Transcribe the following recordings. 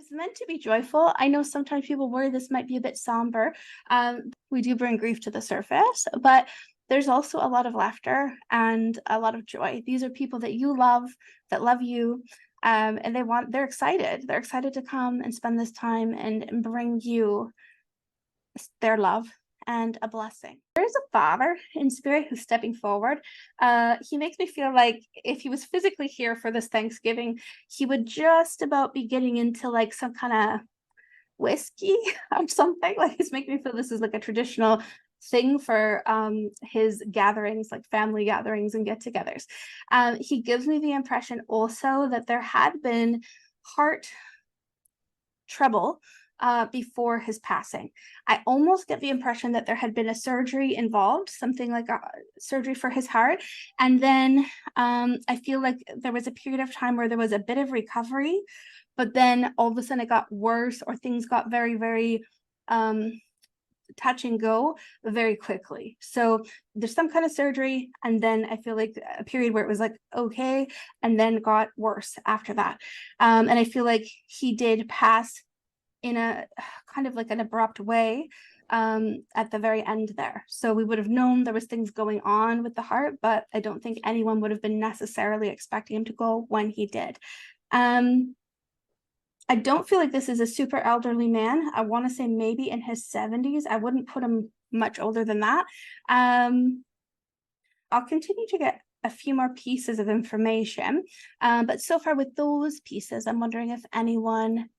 is meant to be joyful. I know sometimes people worry this might be a bit somber. We do bring grief to the surface, but there's also a lot of laughter and a lot of joy. These are people that you love, that love you, and they're excited. They're excited to come and spend this time and bring you their love and a blessing. There's a father in spirit who's stepping forward. He makes me feel like if he was physically here for this Thanksgiving, he would just about be getting into like some kind of whiskey or something. Like he's making me feel this is like a traditional thing for his gatherings, like family gatherings and get-togethers. He gives me the impression also that there had been heart trouble before his passing. I almost get the impression that there had been a surgery involved, something like a surgery for his heart. And then I feel like there was a period of time where there was a bit of recovery, but then all of a sudden it got worse, or things got very, very touch and go very quickly. So there's some kind of surgery, and then I feel like a period where it was like okay, and then got worse after that. And I feel like he did pass in a kind of like an abrupt way at the very end there. So we would have known there was things going on with the heart, but I don't think anyone would have been necessarily expecting him to go when he did. I don't feel like this is a super elderly man. I want to say maybe in his 70s. I wouldn't put him much older than that. I'll continue to get a few more pieces of information. But so far with those pieces, I'm wondering if anyone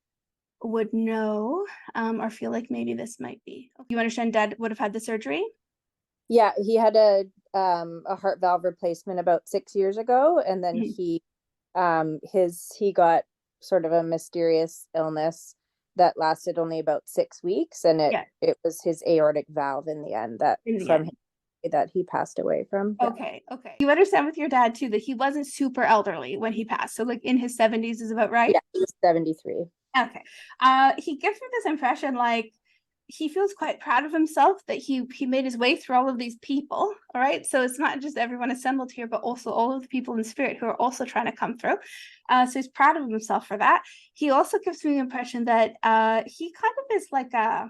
would know or feel like maybe this might be. You understand Dad would have had the surgery? Yeah, he had a heart valve replacement about 6 years ago, and then he got sort of a mysterious illness that lasted only about 6 weeks, and it was his aortic valve in the end that he passed away from. Okay. You understand with your dad too that he wasn't super elderly when he passed. So like in his 70s is about right? Yeah, he was 73. Okay. He gives me this impression like he feels quite proud of himself that he made his way through all of these people. All right. So it's not just everyone assembled here, but also all of the people in spirit who are also trying to come through. So he's proud of himself for that. He also gives me the impression that he kind of is like a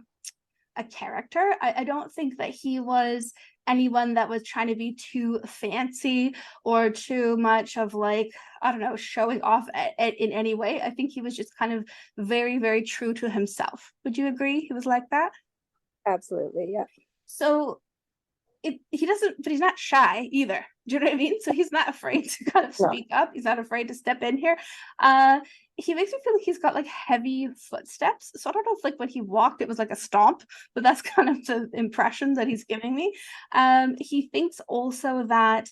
character. I don't think that he was anyone that was trying to be too fancy or too much of like, I don't know, showing off in any way. I think he was just kind of very, very true to himself. Would you agree he was like that? Absolutely, yeah. So he doesn't, but he's not shy either. Do you know what I mean? So he's not afraid to kind of speak up. He's not afraid to step in here. He makes me feel like he's got like heavy footsteps. So I don't know if like when he walked, it was like a stomp, but that's kind of the impression that he's giving me. He thinks also that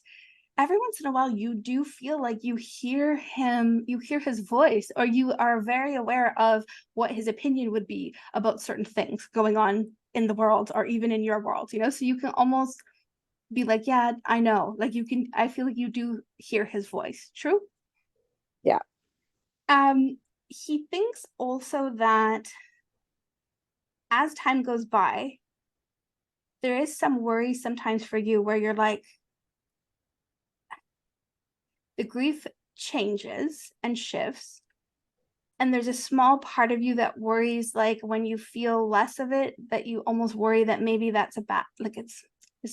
every once in a while you do feel like you hear his voice, or you are very aware of what his opinion would be about certain things going on in the world or even in your world, so you can almost be like, yeah, I know, like I feel like you do hear his voice. True? Yeah. He thinks also that as time goes by, there is some worry sometimes for you where you're like, the grief changes and shifts, and there's a small part of you that worries, like when you feel less of it, that you almost worry that maybe that's a bad, like it's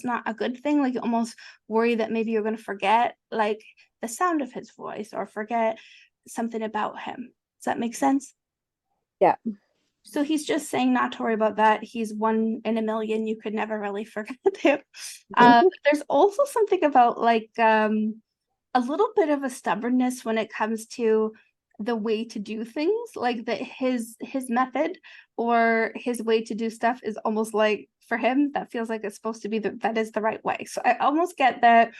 not a good thing. Like you almost worry that maybe you're going to forget like the sound of his voice or forget something about him. Does that make sense? Yeah. So he's just saying not to worry about that. He's one in a million. You could never really forget him. There's also something about like a little bit of a stubbornness when it comes to the way to do things, like that his method or his way to do stuff is almost like, for him, that feels like it's supposed to be that is the right way. So I almost get that,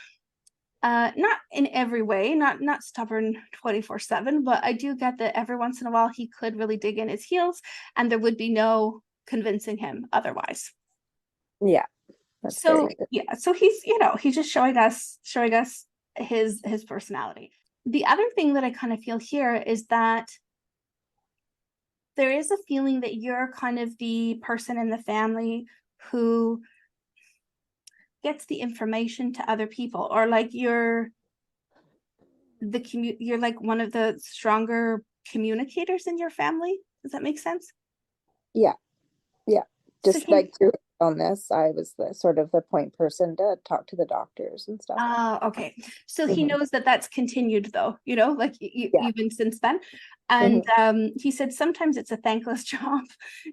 not in every way, not stubborn 24/7, but I do get that every once in a while he could really dig in his heels and there would be no convincing him otherwise. Yeah. So he's just showing us his personality. The other thing that I kind of feel here is that there is a feeling that you're kind of the person in the family who gets the information to other people, or like you're like one of the stronger communicators in your family. Does that make sense? Yeah. Yeah. So Just like through illness, I was the sort of the point person to talk to the doctors and stuff. Okay. So he knows that that's continued though, you know, like Yeah. even since then. And he said sometimes it's a thankless job,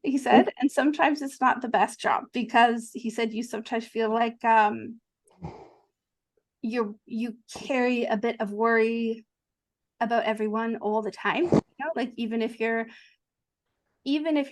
he said, and sometimes it's not the best job because he said you sometimes feel like you carry a bit of worry about everyone all the time, you know, like even if you're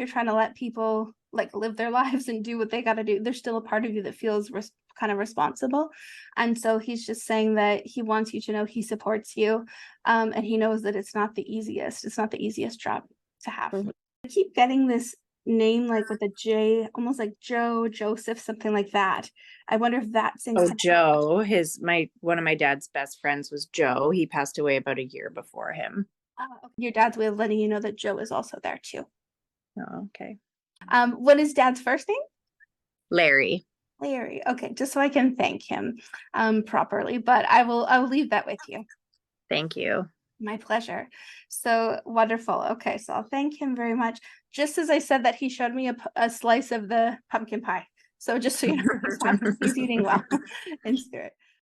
trying to let people like live their lives and do what they got to do, there's still a part of you that feels kind of responsible. And so he's just saying that he wants you to know he supports you, and he knows that it's not the easiest job to have. I keep getting this name like with a J, almost like Joe, Joseph, something like that. I wonder if that's in Joe, one of my dad's best friends was Joe. He passed away about a year before him. Okay. Your dad's way of letting you know that Joe is also there too. Oh, okay. What is dad's first name? Larry. Larry. Okay, just so I can thank him properly, but I will leave that with you. Thank you. My pleasure. So wonderful. Okay, so I'll thank him very much. Just as I said that, he showed me a slice of the pumpkin pie. So just so you know, he's eating well in spirit.